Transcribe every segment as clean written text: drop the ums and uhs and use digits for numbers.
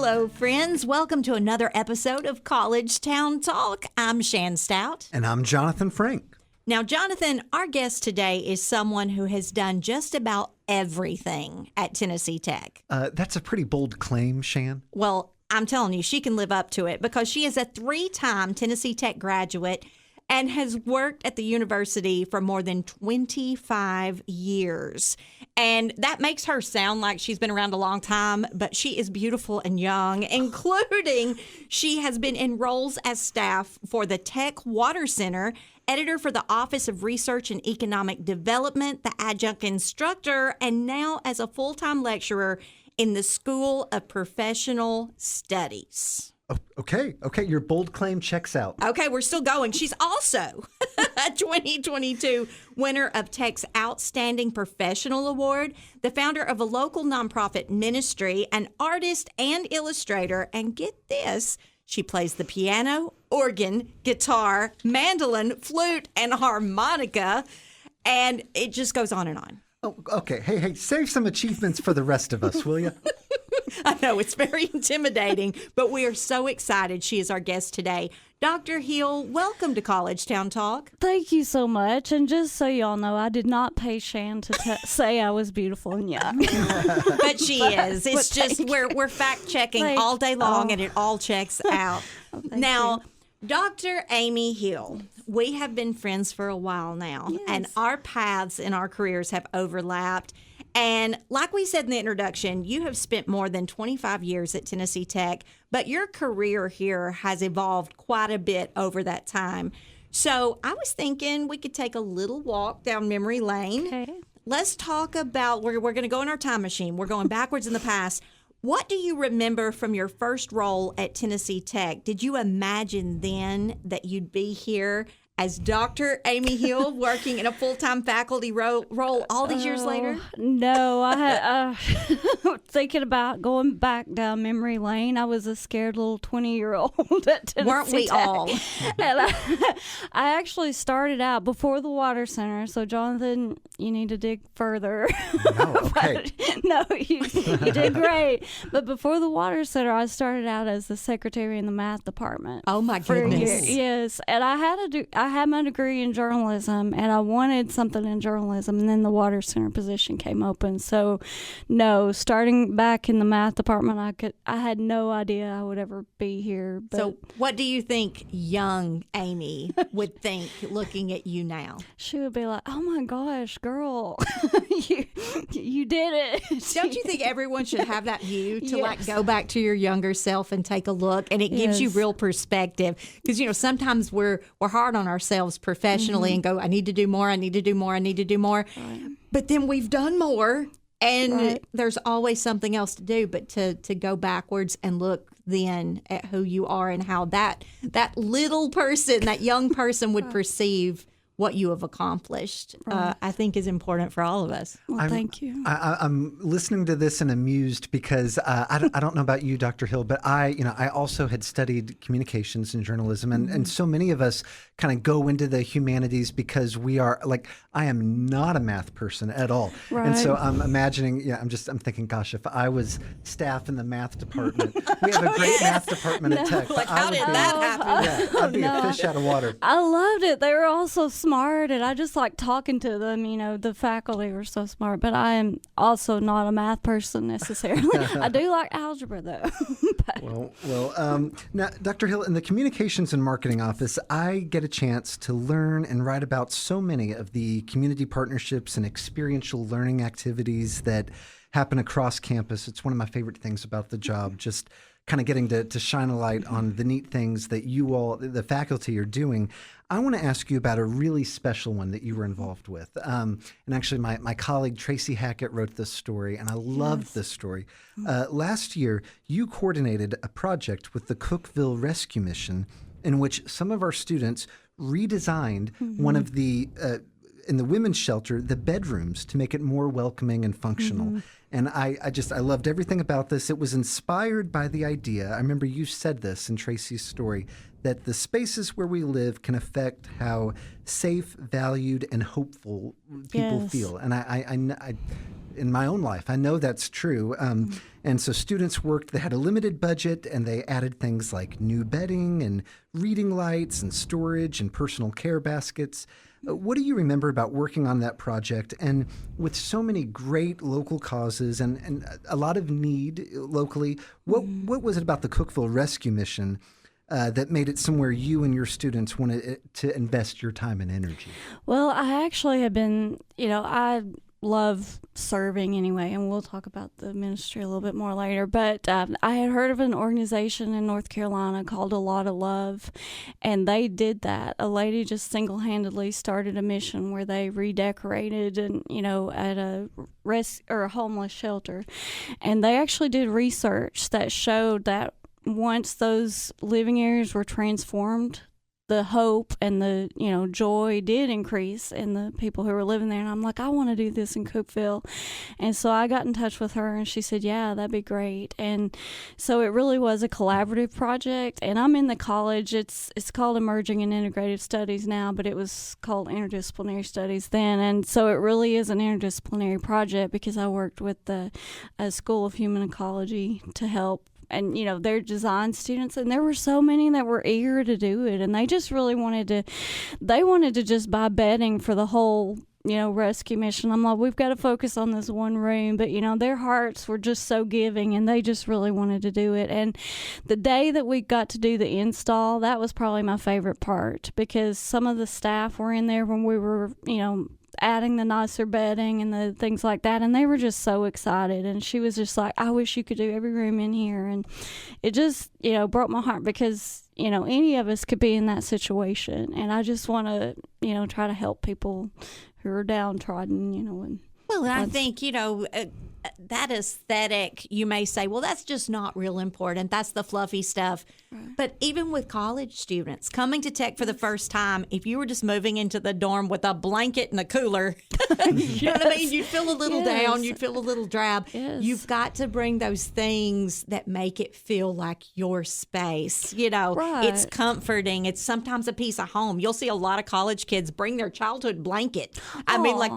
Hello, friends. Welcome to another episode of College Town Talk. I'm Shan Stout. And I'm Jonathan Frank. Now, Jonathan, our guest today is someone who has done just about everything at Tennessee Tech. That's a pretty bold claim, Shan. Well, I'm telling you, she can live up to it because she is a 3-time Tennessee Tech graduate and has worked at the university for more than 25 years. And that makes her sound like she's been around a long time, but she is beautiful and young, including she has been in roles as staff for the Tech Water Center, editor for the Office of Research and Economic Development, the adjunct instructor, and now as a full-time lecturer in the School of Professional Studies. Oh, okay, your bold claim checks out. Okay, we're still going. She's also a 2022 winner of Tech's Outstanding Professional Award, the founder of a local nonprofit ministry, an artist and illustrator, and get this, she plays the piano, organ, guitar, mandolin, flute, and harmonica, and it just goes on and on. Oh, okay. Hey, save some achievements for the rest of us, will you? I know, it's very intimidating, but we are so excited she is our guest today. Dr. Hill, welcome to College Town Talk. Thank you so much. And just so y'all know, I did not pay Shan to say I was beautiful and young. But she is. It's just we're fact-checking all day long, and it all checks out. Now, Dr. Amy Hill, we have been friends for a while now, and our paths in our careers have overlapped. And like we said in the introduction, you have spent more than 25 years at Tennessee Tech, but your career here has evolved quite a bit over that time. So I was thinking we could take a little walk down memory lane. Okay. Let's talk about, we're going to go in our time machine. We're going backwards in the past. What do you remember from your first role at Tennessee Tech? Did you imagine then that you'd be here as Dr. Amy Hill working in a full-time faculty role all these years later? No, I had thinking about going back down memory lane. I was a scared little 20-year-old at Tennessee Weren't we Tech. all? And I actually started out before the Water Center. So, Jonathan, you need to dig further. No, okay. No, you did great. But before the Water Center, I started out as the secretary in the math department. Oh, my for a year. goodness. Yes, and I had my degree in journalism, and I wanted something in journalism, and then the Water Center position came open. So, no, starting back in the math department, I had no idea I would ever be here. But So what do you think young Amy would think looking at you now? she would be like, "Oh my gosh, girl, you did it!" Don't you think everyone should have that view to like Yes. go back to your younger self and take a look, and it gives you Yes. real perspective? Because sometimes we're hard on ourselves professionally and go, I need to do more, I need to do more, I need to do more. Right. But then we've done more, and Right. there's always something else to do. But to go backwards and look then at who you are and how that little person, that young person would perceive what you have accomplished, I think is important for all of us. Well, thank you. I'm listening to this and amused because I don't know about you, Dr. Hill, but I also had studied communications and journalism, and so many of us kind of go into the humanities because we are like, I am not a math person at all. Right. And so I'm imagining, I'm thinking, gosh, if I was staff in the math department, we have a great math department at Tech. Like, but I how would did be- that happen? Yeah, I'd be a fish out of water. I loved it. They were all so smart, and I just like talking to them. The faculty were so smart, but I am also not a math person necessarily. I do like algebra, though. Now, Dr. Hill, in the Communications and Marketing Office, I get a chance to learn and write about so many of the community partnerships and experiential learning activities that happen across campus. It's one of my favorite things about the job, just kind of getting to shine a light on the neat things that you all, the faculty, are doing. I want to ask you about a really special one that you were involved with. And actually, my colleague Tracy Hackett wrote this story, and I loved this story. Last year, you coordinated a project with the Cookeville Rescue Mission in which some of our students redesigned one of the in the women's shelter, the bedrooms, to make it more welcoming and functional. And I loved everything about this. It was inspired by the idea, I remember you said this in Tracy's story, that the spaces where we live can affect how safe, valued, and hopeful people Yes. feel. And in my own life. I know that's true. And so students worked, they had a limited budget, and they added things like new bedding and reading lights and storage and personal care baskets. What do you remember about working on that project? And with so many great local causes and a lot of need locally, what was it about the Cookeville Rescue Mission that made it somewhere you and your students wanted to invest your time and energy? Well, I actually have been, I love serving anyway, and we'll talk about the ministry a little bit more later. But I had heard of an organization in North Carolina called A Lot of Love, and they did that. A lady just single-handedly started a mission where they redecorated and at a or a homeless shelter, and they actually did research that showed that once those living areas were transformed, the hope and the joy did increase in the people who were living there. And I'm like, I want to do this in Cookeville. And so I got in touch with her, and she said, yeah, that'd be great. And so it really was a collaborative project. And I'm in the college. It's called Emerging and Integrative Studies now, but it was called Interdisciplinary Studies then. And so it really is an interdisciplinary project because I worked with the School of Human Ecology to help. And, they're design students, and there were so many that were eager to do it. And they just really wanted to just buy bedding for the whole, rescue mission. I'm like, we've got to focus on this one room. But, their hearts were just so giving, and they just really wanted to do it. And the day that we got to do the install, that was probably my favorite part, because some of the staff were in there when we were, adding the nicer bedding and the things like that, and they were just so excited. And she was just like, I wish you could do every room in here. And it just broke my heart, because any of us could be in that situation, and I just want to try to help people who are downtrodden. And I think that aesthetic, you may say, well, that's just not real important. That's the fluffy stuff. Right. But even with college students coming to Tech for the first time, if you were just moving into the dorm with a blanket and a cooler, you know what I mean? You'd feel a little down. You'd feel a little drab. Yes. You've got to bring those things that make it feel like your space. Right. It's comforting. It's sometimes a piece of home. You'll see a lot of college kids bring their childhood blanket. I mean, like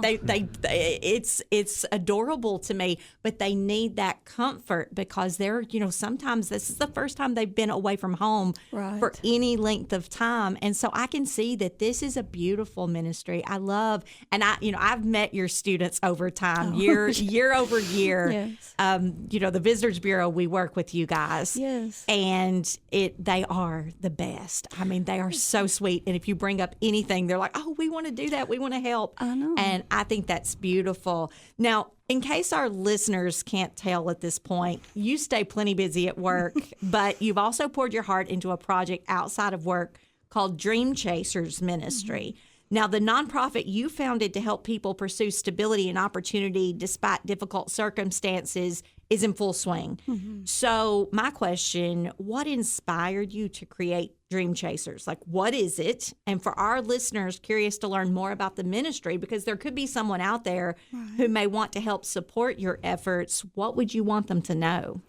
it's adorable to me. But they need that comfort, because they're, sometimes this is the first time they've been away from home for any length of time. And so I can see that this is a beautiful ministry. I love, and I've met your students over time, year over year. Yes. The Visitors Bureau, we work with you guys. Yes. And they are the best. I mean, they are so sweet. And if you bring up anything, they're like, oh, we want to do that. We want to help. I know. And I think that's beautiful. Now, in case our listeners can't tell at this point, you stay plenty busy at work, but you've also poured your heart into a project outside of work called Dream Chasers Ministry. Mm-hmm. Now, the nonprofit you founded to help people pursue stability and opportunity despite difficult circumstances is in full swing. Mm-hmm. So my question, what inspired you to create Dream Chasers? Like, what is it? And for our listeners curious to learn more about the ministry, because there could be someone out there who may want to help support your efforts, what would you want them to know?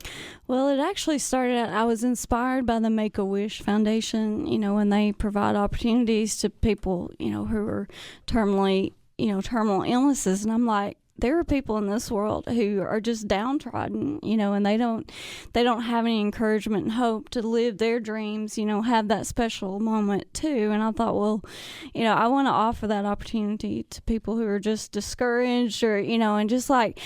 Well, it actually started out, I was inspired by the Make-A-Wish Foundation, when they provide opportunities to people, who are terminal illnesses. And I'm like, there are people in this world who are just downtrodden, and they don't have any encouragement and hope to live their dreams, have that special moment too. And I thought, well, I want to offer that opportunity to people who are just discouraged, or, and just like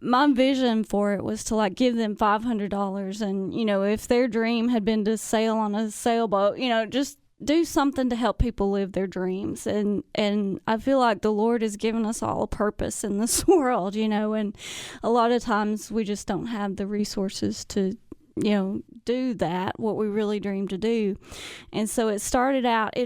my vision for it was to like give them $500. And, if their dream had been to sail on a sailboat, just do something to help people live their dreams. And I feel like the Lord has given us all a purpose in this world, and a lot of times we just don't have the resources to, do that, what we really dream to do. And so it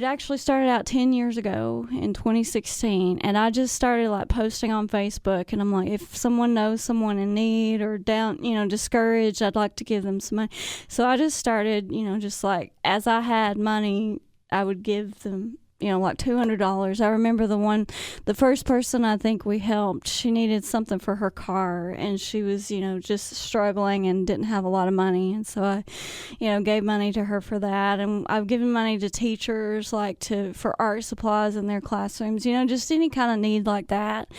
actually started out 10 years ago in 2016. And I just started like posting on Facebook, and I'm like, if someone knows someone in need or down, discouraged, I'd like to give them some money. So I just started, just like, as I had money, I would give them like $200. I remember the first person I think we helped, she needed something for her car, and she was, just struggling and didn't have a lot of money. And so I, gave money to her for that. And I've given money to teachers, for art supplies in their classrooms, just any kind of need like that.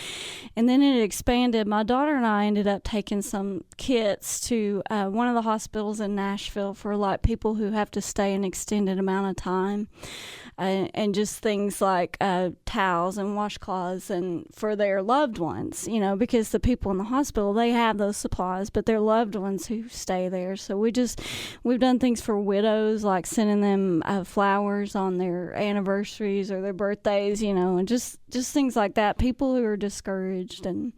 And then it expanded. My daughter and I ended up taking some kits to one of the hospitals in Nashville for people who have to stay an extended amount of time. And just things like towels and washcloths and for their loved ones, because the people in the hospital, they have those supplies, but their loved ones who stay there. So we've done things for widows, like sending them flowers on their anniversaries or their birthdays, and just things like that. People who are discouraged, and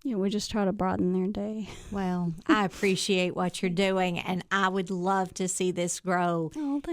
we just try to brighten their day. Well, I appreciate what you're doing, and I would love to see this grow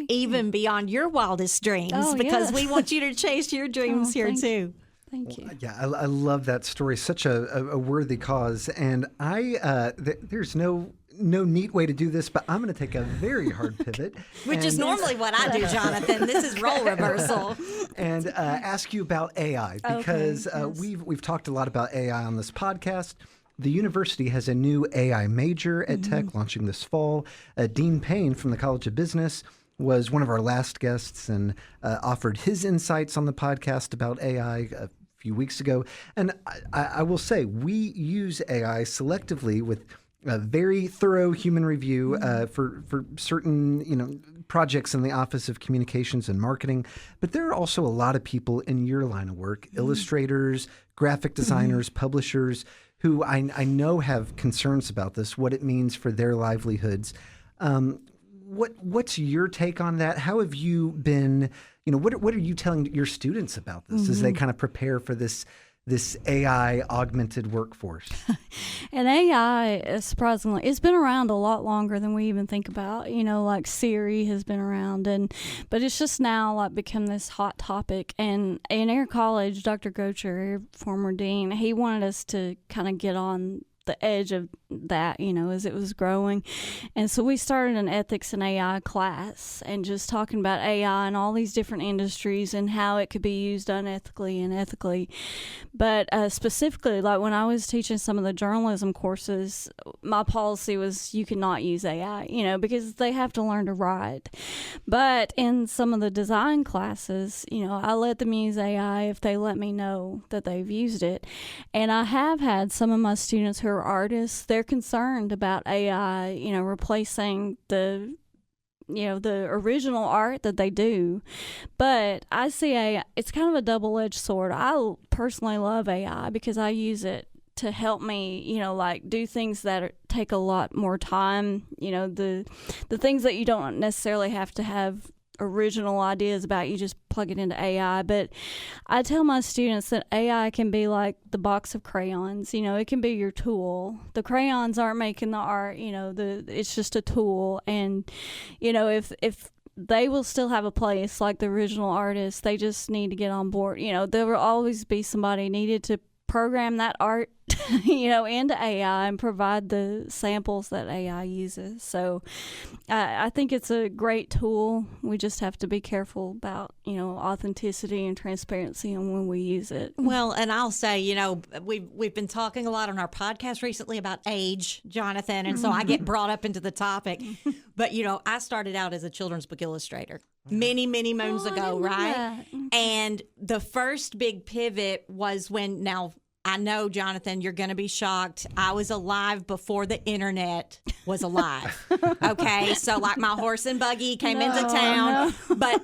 even beyond your wildest dreams, because we want you to chase your dreams here too. Thank you. Yeah, I love that story. Such a worthy cause, and there's no neat way to do this, but I'm going to take a very hard pivot. Which is normally what I do, Jonathan. This is role reversal. And ask you about AI, because we've talked a lot about AI on this podcast. The university has a new AI major at Tech launching this fall. Dean Payne from the College of Business was one of our last guests and offered his insights on the podcast about AI a few weeks ago. And I will say, we use AI selectively with a very thorough human review for certain projects in the Office of Communications and Marketing. But there are also a lot of people in your line of work, illustrators, graphic designers, publishers, who I know have concerns about this, what it means for their livelihoods. What's your take on that? How have you been, what are you telling your students about this as they kind of prepare for this AI augmented workforce? And AI, surprisingly, it's been around a lot longer than we even think about. Like Siri has been around, but it's just now become this hot topic. And in our college, Dr. Gocher, our former dean, he wanted us to kind of get on the edge of that, as it was growing. And so we started an ethics and AI class, and just talking about AI and all these different industries and how it could be used unethically and ethically. But specifically, when I was teaching some of the journalism courses, my policy was you cannot use AI, because they have to learn to write. But in some of the design classes, I let them use AI if they let me know that they've used it. And I have had some of my students who are artists, they're concerned about AI, replacing the original art that they do. But I see AI, it's kind of a double-edged sword. I personally love AI because I use it to help me, do things that take a lot more time, the things that you don't necessarily have to have original ideas about, you just plug it into AI. But I tell my students that AI can be like the box of crayons. It can be your tool. The crayons aren't making the art. It's just a tool. And if they will still have a place like the original artist, they just need to get on board. There will always be somebody needed to program that art into AI and provide the samples that AI uses. So I think it's a great tool. We just have to be careful about, authenticity and transparency and when we use it. Well, and I'll say, we've been talking a lot on our podcast recently about age, Jonathan, and so I get brought up into the topic. But, I started out as a children's book illustrator many moons ago, right? And the first big pivot was when, now I know, Jonathan, you're going to be shocked. I was alive before the internet was alive. Okay, so my horse and buggy came into town, but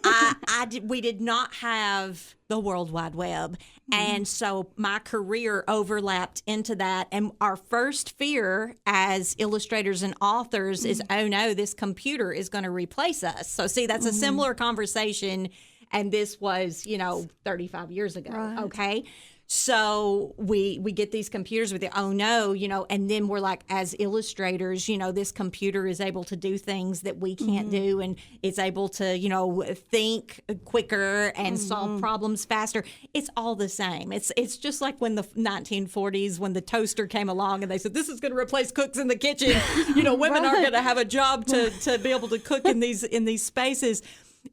we did not have the World Wide Web. And so my career overlapped into that. And our first fear as illustrators and authors is, oh no, this computer is going to replace us. So see, that's a similar conversation. And this was, 35 years ago. Right. Okay. So we get these computers with the, oh no, and then we're like, as illustrators, this computer is able to do things that we can't do, and it's able to, think quicker and solve problems faster. It's all the same. It's just like when the 1940s, when the toaster came along and they said, this is going to replace cooks in the kitchen. Women aren't going to have a job to be able to cook in these spaces.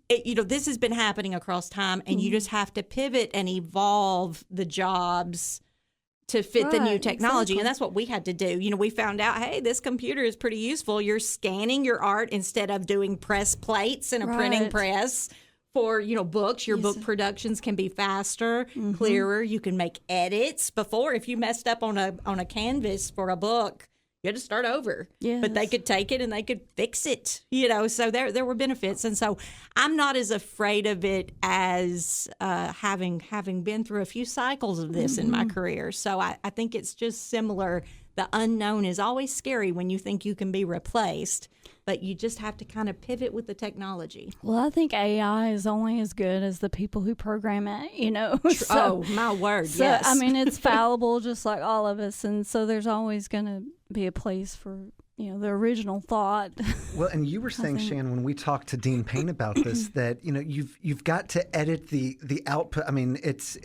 this has been happening across time, and you just have to pivot and evolve the jobs to fit the new technology. Exactly. And that's what we had to do. We found out, hey, this computer is pretty useful. You're scanning your art instead of doing press plates and a printing press. For, books, your book productions can be faster, clearer. You can make edits. Before, if you messed up on a canvas for a book, you had to start over. Yes. But they could take it and they could fix it, so there were benefits. And so I'm not as afraid of it as having been through a few cycles of this in my career. So I think it's just similar. The unknown is always scary when you think you can be replaced, but you just have to kind of pivot with the technology. Well, I think AI is only as good as the people who program it, Oh, my word, So, yes. I mean, it's fallible just like all of us. And so there's always going to be a place for, the original thought. Well, and you were saying, Shan, when we talked to Dean Payne about this, that you've got to edit the output. I mean, it's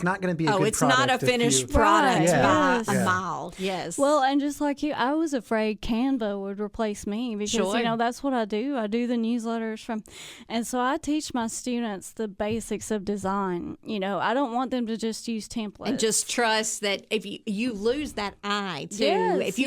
not going to be a good it's product. not a if finished you- product Right, by yes. a mile. Yes. Well, and just like you, I was afraid Canva would replace me because, Sure. that's what I do. I do the newsletters and so I teach my students the basics of design. I don't want them to just use templates. and just trust that if you lose that eye too, Yes, if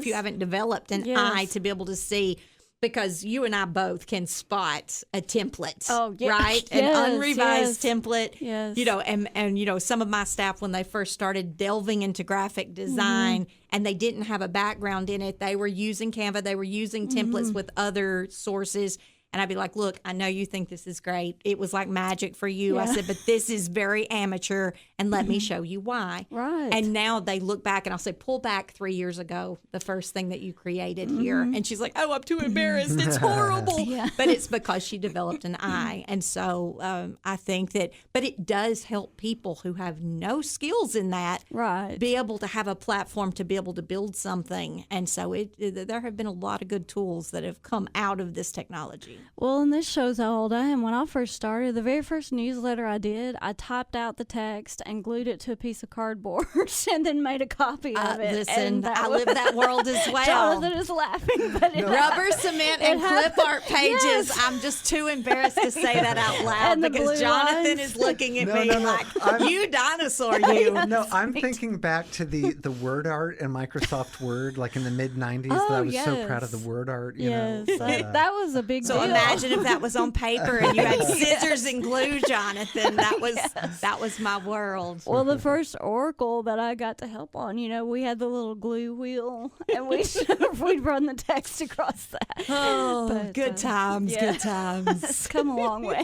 you haven't developed an eye to be able to see, because you and I both can spot a template. Oh, yeah. Right? Yes, An unrevised yes. template. Yes. And some of my staff, when they first started delving into graphic design and they didn't have a background in it, they were using Canva, they were using templates with other sources. And I'd be like, look, I know you think this is great. It was like magic for you. I said, but this is very amateur, and let me show you why. Right. And now they look back, and I'll say, pull back 3 years ago, the first thing that you created here. And she's like, oh, I'm too embarrassed. It's horrible. Yeah. But it's because she developed an eye. And so I think but it does help people who have no skills in that Right. be able to have a platform to be able to build something. And so there have been a lot of good tools that have come out of this technology. Well, and this shows how old I am. When I first started, the very first newsletter I did, I typed out the text and glued it to a piece of cardboard and then made a copy of it. Listen, And I live that world as well. Jonathan is laughing, but Rubber cement and clip art pages. Yes. I'm just too embarrassed to say that out loud And the because blue Jonathan lines. is looking at No, me no, no. like, I'm- you dinosaur, you. No, I'm thinking back to the word art in Microsoft Word, like in the mid '90s. Oh, that I was so yes. proud of the word art. yes, but, that was a big So deal. imagine if that was on paper and you had scissors and glue, Jonathan. That was my world. Well, the first Oracle that I got to help on, we had the little glue wheel, and we'd run the text across that. Oh, But, good times, yeah. good times. It's come a long way,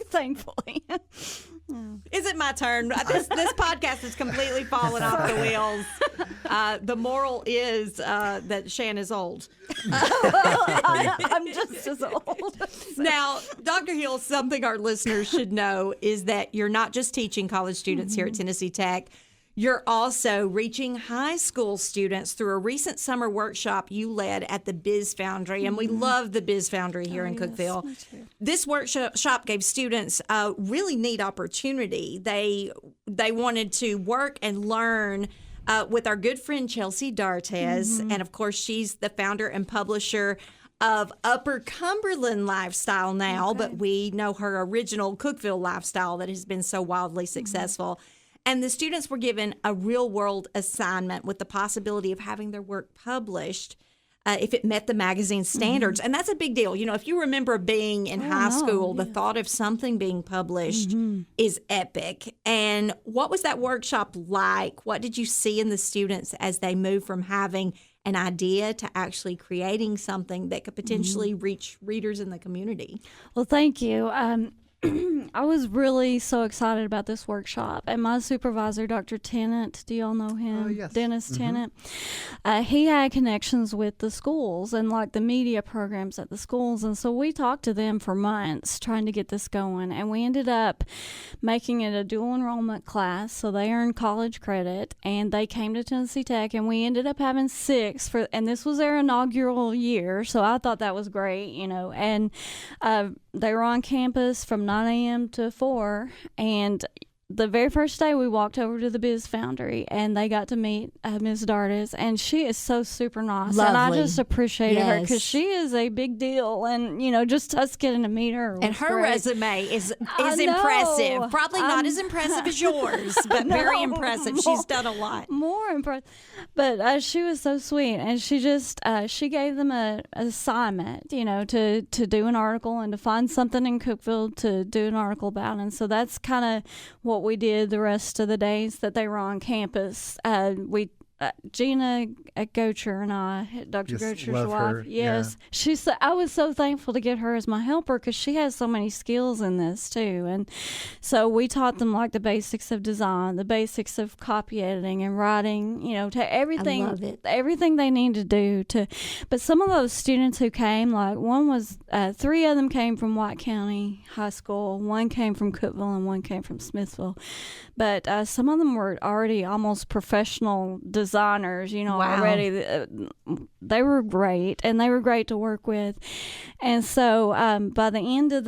thankfully. Is it my turn? This podcast has completely fallen off the wheels. The moral is that Shan is old. I'm just as old. Now, Dr. Hill, something our listeners should know is that you're not just teaching college students here at Tennessee Tech. You're also reaching high school students through a recent summer workshop you led at the Biz Foundry, and we love the Biz Foundry here in Cookeville. me too. This workshop gave students a really neat opportunity. They wanted to work and learn with our good friend Chelsea Dartez, and of course, she's the founder and publisher of Upper Cumberland Lifestyle now, but we know her original Cookeville Lifestyle that has been so wildly successful. And the students were given a real-world assignment with the possibility of having their work published if it met the magazine standards. And that's a big deal. If you remember being in high school, the thought of something being published is epic. And what was that workshop like? What did you see in the students as they moved from having an idea to actually creating something that could potentially reach readers in the community? Well, thank you. I was really so excited about this workshop. And my supervisor, Dr. Tennant, do y'all know him? Yes. Dennis Tennant. He had connections with the schools and like the media programs at the schools. And so we talked to them for months trying to get this going. And we ended up making it a dual enrollment class. So they earned college credit and they came to Tennessee Tech, and we ended up having 6 and this was their inaugural year. So I thought that was great, and they were on campus from 9 a.m. to 4, and the very first day we walked over to the Biz Foundry, and they got to meet Ms. Dardis, and she is so super nice. Lovely. And I just appreciated her Yes. because she is a big deal, and just us getting to meet her. And was her great. resume is I know. impressive. Probably not I'm- as impressive as yours, but very impressive. She's done a lot. More impressed, but she was so sweet, and she just she gave them an assignment, to do an article and to find something in Cookeville to do an article about, and so that's kind of what we did the rest of the days that they were on campus. Gina Gocher and I, Dr. Yes, Gocher's love wife, her, yes, I was so thankful to get her as my helper because she has so many skills in this too. And so we taught them like the basics of design, the basics of copy editing and writing, to everything, I love it. everything they need to do to. But some of those students who came, like one was, 3 of them came from White County High School, one came from Cookeville, and one came from Smithville. But some of them were already almost professional designers, Wow. already. They were great, and they were great to work with. And so by the end of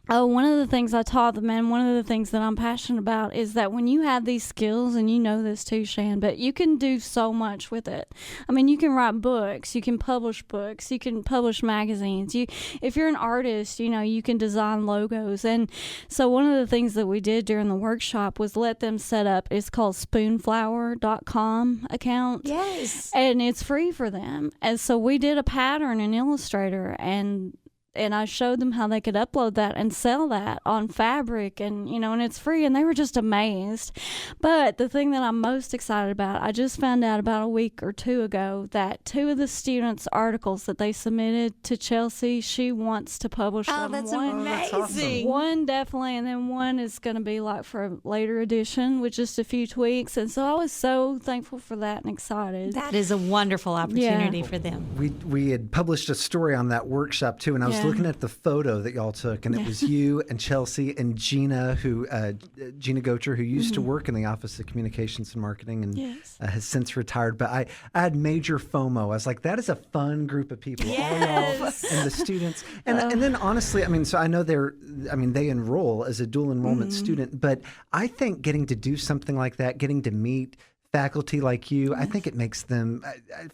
one of the things I taught them, and one of the things that I'm passionate about, is that when you have these skills, and you know this too, Shan, but you can do so much with it. I mean, you can write books, you can publish books, you can publish magazines. If you're an artist, you can design logos. And so one of the things that we did during the workshop was let them set up, it's called spoonflower.com account. Yes. And it's free for them. And so we did a pattern in Illustrator, and I showed them how they could upload that and sell that on Fabric, and and it's free, and they were just amazed. But the thing that I'm most excited about, I just found out about a week or 2 ago that 2 of the students' articles that they submitted to Chelsea, she wants to publish Oh, them. that's One, that's amazing. one definitely, and then one is going to be like for a later edition with just a few tweaks. And so I was so thankful for that and excited. That is a wonderful opportunity for them. We had published a story on that workshop too, and I was looking at the photo that y'all took, and it was you and Chelsea and Gina, Gina Gocher, who used to work in the Office of Communications and Marketing and Yes. has since retired. But I had major FOMO. I was like, that is a fun group of people, all y'all Yes. and the students. And then honestly, so I know they enroll as a dual enrollment student, but I think getting to do something like that, getting to meet faculty like you, I think it makes them,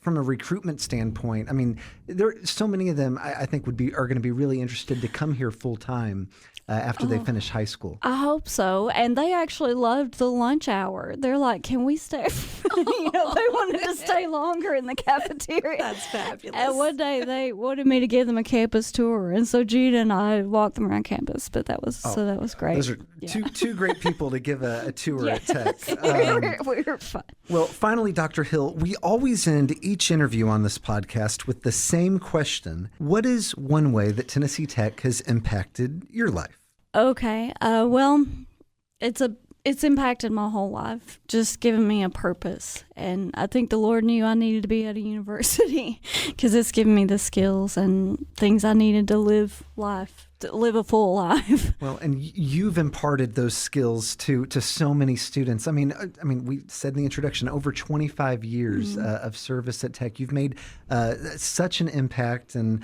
from a recruitment standpoint, there so many of them I think are going to be really interested to come here full time after they finish high school. I hope so. And they actually loved the lunch hour. They're like, can we stay? They wanted to stay longer in the cafeteria. That's fabulous. And one day they wanted me to give them a campus tour. And so Gina and I walked them around campus. But that was great. Those are two great people to give a tour at Tech. We were fun. Well, finally, Dr. Hill, we always end each interview on this podcast with the same question. What is one way that Tennessee Tech has impacted your life? Okay. Well, it's impacted my whole life, just giving me a purpose. And I think the Lord knew I needed to be at a university because it's given me the skills and things I needed to live a full life. Well, and you've imparted those skills to so many students. I mean, we said in the introduction, over 25 years of service at Tech. You've made such an impact, and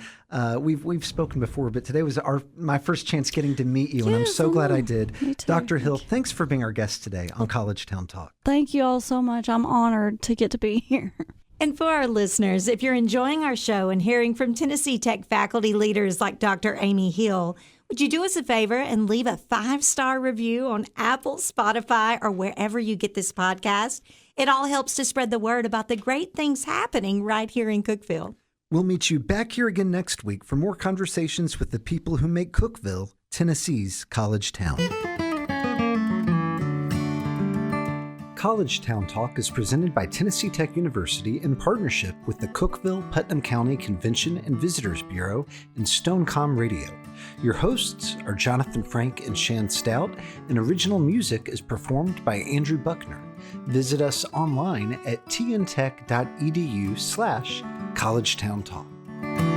we've spoken before, but today was my first chance getting to meet you, and I'm so glad I did. Me too. Dr. Hill, thanks for being our guest today on College Town Talk. Thank you all so much. I'm honored to get to be here. And for our listeners, if you're enjoying our show and hearing from Tennessee Tech faculty leaders like Dr. Amy Hill, would you do us a favor and leave a 5-star review on Apple, Spotify, or wherever you get this podcast? It all helps to spread the word about the great things happening right here in Cookeville. We'll meet you back here again next week for more conversations with the people who make Cookeville Tennessee's college town. College Town Talk is presented by Tennessee Tech University in partnership with the Cookeville-Putnam County Convention and Visitors Bureau and Stonecom Radio. Your hosts are Jonathan Frank and Shan Stout, and original music is performed by Andrew Buckner. Visit us online at tntech.edu/collegetowntalk.